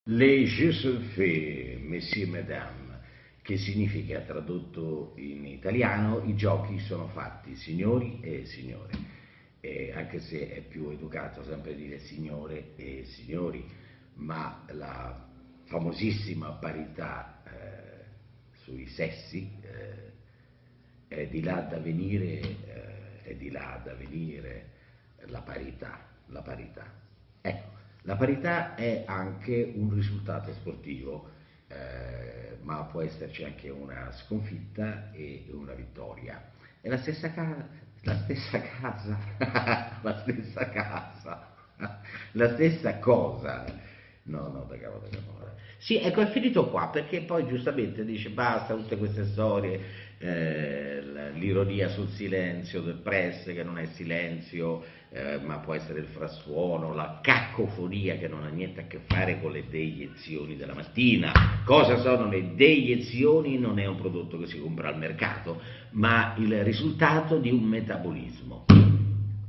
Les jeux sont faits, messieurs, mesdames, che significa, tradotto in italiano, i giochi sono fatti, signori e signore. Anche se è più educato sempre dire signore e signori, ma la famosissima parità sui sessi è di là da venire, è di là da venire la parità, la parità. Ecco, la parità è anche un risultato sportivo, ma può esserci anche una sconfitta e una vittoria. È la stessa casa, la stessa casa, la stessa casa, la stessa cosa. No, no, da cavolo, da cavolo. Sì, ecco, è finito qua, perché poi giustamente dice basta tutte queste storie, l'ironia sul silenzio del press, che non è silenzio, ma può essere il frastuono, la cacofonia che non ha niente a che fare con le deiezioni della mattina. Cosa sono le deiezioni? Non è un prodotto che si compra al mercato, ma il risultato di un metabolismo.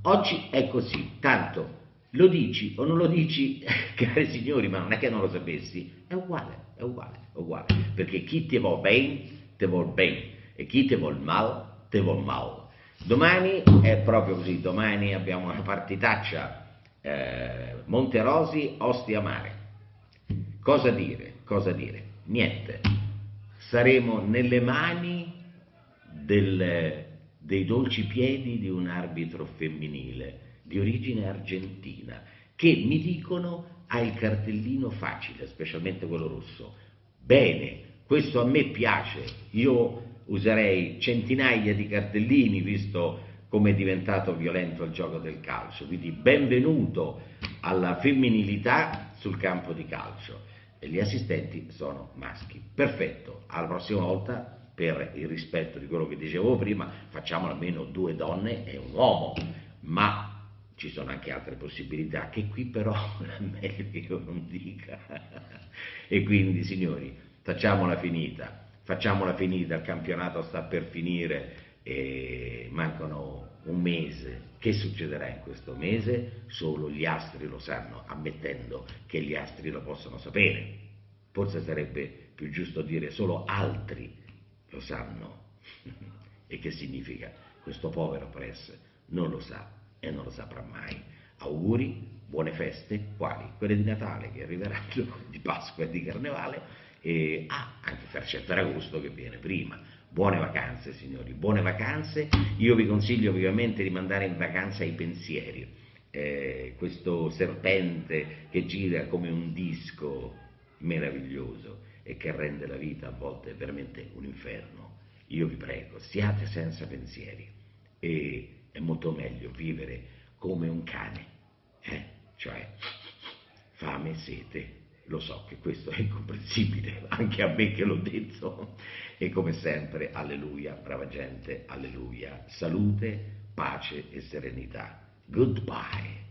Oggi è così, tanto lo dici o non lo dici, cari signori, ma non è che non lo sapessi, è uguale, è uguale, è uguale, perché chi te vuol bene, e chi te vuol mal, te vuol mal. Domani è proprio così, domani abbiamo una partitaccia, Monterosi, Ostia Mare. Cosa dire? Cosa dire? Niente. Saremo nelle mani dei dolci piedi di un arbitro femminile di origine argentina che mi dicono ha il cartellino facile, specialmente quello rosso. Bene, questo a me piace, io userei centinaia di cartellini visto come è diventato violento il gioco del calcio, quindi benvenuto alla femminilità sul campo di calcio e gli assistenti sono maschi. Perfetto, alla prossima volta, per il rispetto di quello che dicevo prima, facciamo almeno 2 donne e un uomo, ma ci sono anche altre possibilità che qui però è meglio che io non dica. E quindi, signori, facciamola finita, il campionato sta per finire e mancano un mese. Che succederà in questo mese? Solo gli astri lo sanno, ammettendo che gli astri lo possono sapere. Forse sarebbe più giusto dire solo altri lo sanno. E che significa? Questo povero press non lo sa e non lo saprà mai. Auguri, buone feste, quali? Quelle di Natale che arriveranno, di Pasqua e di Carnevale, e anche Ferragosto che viene prima. Buone vacanze, signori, buone vacanze. Io vi consiglio vivamente di mandare in vacanza i pensieri. Questo serpente che gira come un disco meraviglioso e che rende la vita a volte veramente un inferno. Io vi prego, siate senza pensieri e è molto meglio vivere come un cane, cioè fame e sete. Lo so che questo è incomprensibile anche a me che l'ho detto e come sempre, alleluia, brava gente, alleluia, salute, pace e serenità. Goodbye.